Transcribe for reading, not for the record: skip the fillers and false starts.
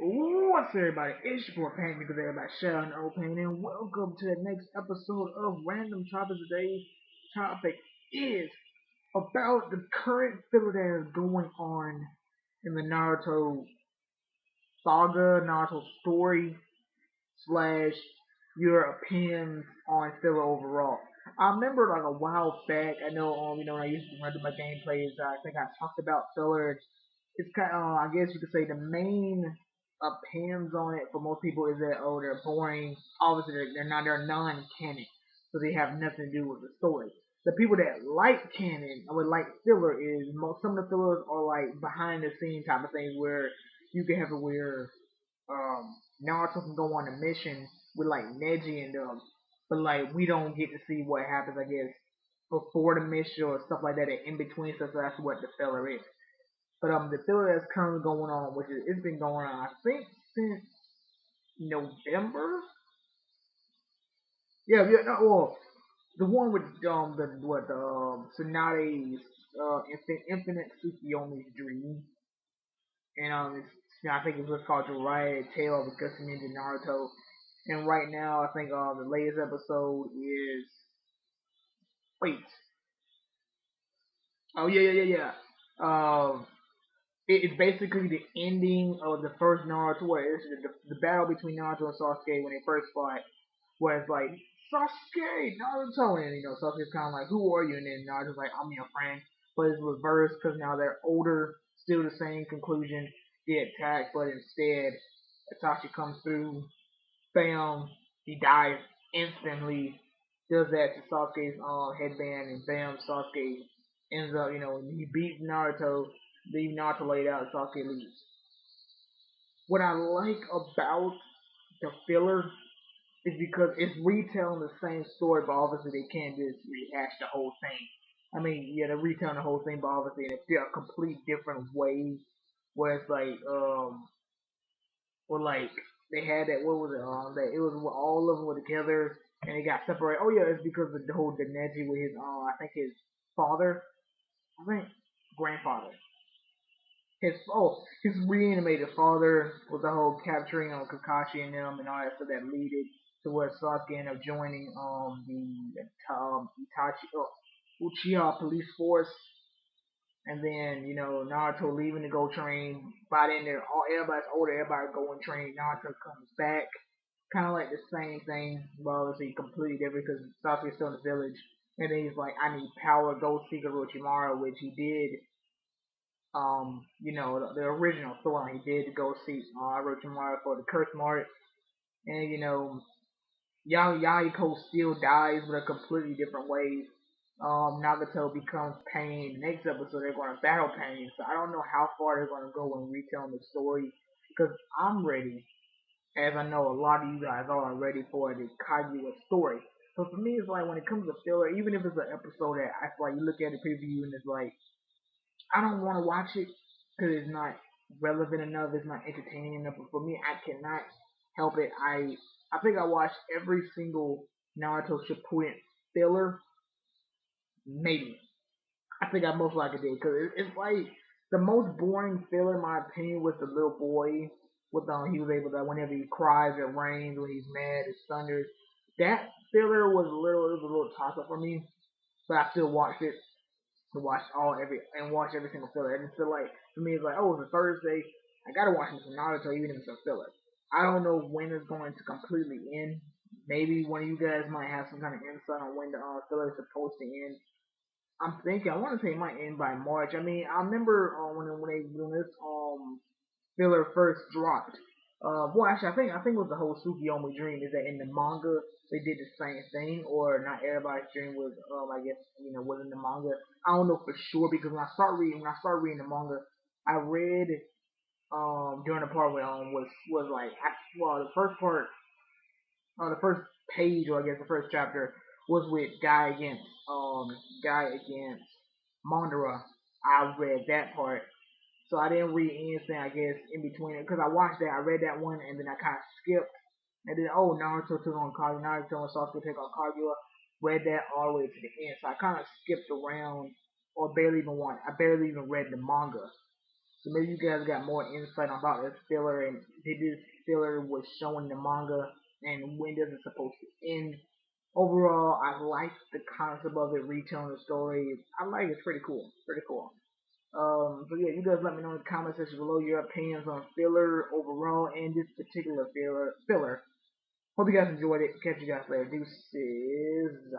What's up, everybody? It's your boy Pain because everybody shouting open and welcome to the next episode of Random Topics. Today's topic is about the current filler that is going on in the Naruto saga, Naruto story slash your opinions on filler overall. I remember like a while back, I know when I used to run my gameplays, I think I talked about filler. It's kind of, I guess you could say the main opinions on it for most people is that they're boring. Obviously they're non-canon, so they have nothing to do with the story. The people that like canon or like filler is some of the fillers are like behind the scene type of thing where you can have it where Naruto can go on a mission with like Neji and them, but like we don't get to see what happens, I guess, before the mission or stuff like that, and in between stuff. So that's what the filler is. But the filler that's currently going on, which is it's been going on, I think since November. Yeah, no, well, the one with Tsunade's Infinite Tsukiyomi's Dream, and I think it was called Jiraiya Tale of the Gushin Ninja Naruto. And right now, I think the latest episode is wait. Oh yeah. Um, it's basically the ending of the first Naruto, where it's the battle between Naruto and Sasuke when they first fought, where it's like Sasuke, Naruto, and Sasuke's kind of like, "Who are you?" And then Naruto's like, "I'm your friend," but it's reversed because now they're older, still the same conclusion. They attack, but instead Itachi comes through, bam, he dies instantly. Does that to Sasuke's headband, and bam, Sasuke ends up, he beats Naruto, leave Naruto laid out, and Sasuke leaves. What I like about the filler is because it's retelling the same story, but obviously they can't just rehash the whole thing. I mean, yeah, they're retelling the whole thing, but obviously in a complete different way. Where it's like, like they had that, what was it? That it was all of them were together and they got separated. Oh yeah, it's because of the whole Daneji with his, I think his father, I think grandfather. His reanimated father with the whole capturing of Kakashi and them and all that stuff that leaded to where Sasuke ended up joining the Itachi Uchiha police force, and then Naruto leaving to go train. By then everybody's older, everybody going train. Naruto comes back, kind of like the same thing, well, obviously completely different because Sasuke's still in the village, and then he's like, I need power, go seek Orochimaru, which he did. The original story he did to go see Orochimaru for the Curse Mark, and Yahiko still dies, but a completely different ways. Nagato becomes Pain. The next episode, they're going to battle Pain. So I don't know how far they're going to go when retelling the story, because I'm ready, as I know a lot of you guys are ready for the Kaguya story. So for me, it's like when it comes to filler, even if it's an episode that I feel like you look at the preview and it's like I don't want to watch it because it's not relevant enough, it's not entertaining enough. But for me, I cannot help it. I think I watched every single Naruto Shippuden filler, maybe. I think I most likely did because it's like the most boring filler in my opinion was the little boy with he was able to whenever he cries it rains, when he's mad it thunders. That filler was a little toss up for me, but I still watched it to watch every single filler. And it's still like for me, it's like, oh, it's a Thursday. I gotta watch some Naruto even if it's a filler. I don't know when it's going to completely end. Maybe one of you guys might have some kind of insight on when the filler is supposed to end. I'm thinking I want to say it might end by March. I mean, I remember when this filler first dropped. Well, actually, I think it was the whole Tsukiyomi dream. Is that in the manga they did the same thing, or not everybody's dream was, I guess was in the manga. I don't know for sure because when I started reading the manga, I read during the part where was like the first part, the first page, or I guess the first chapter was with Guy against Mondara. I read that part, so I didn't read anything, I guess, in between it because I watched that. I read that one and then I kind of skipped. And then, Naruto took on Kaguya. Naruto and Sasuke take on Kaguya. Read that all the way to the end. So I kind of skipped around, or barely even read the manga. So maybe you guys got more insight about this filler and did this filler was showing the manga and when does it supposed to end. Overall, I like the concept of it retelling the story. I like it. It's pretty cool. Pretty cool. So yeah, you guys let me know in the comment section below your opinions on filler overall and this particular filler. Hope you guys enjoyed it. Catch you guys later. Deuces.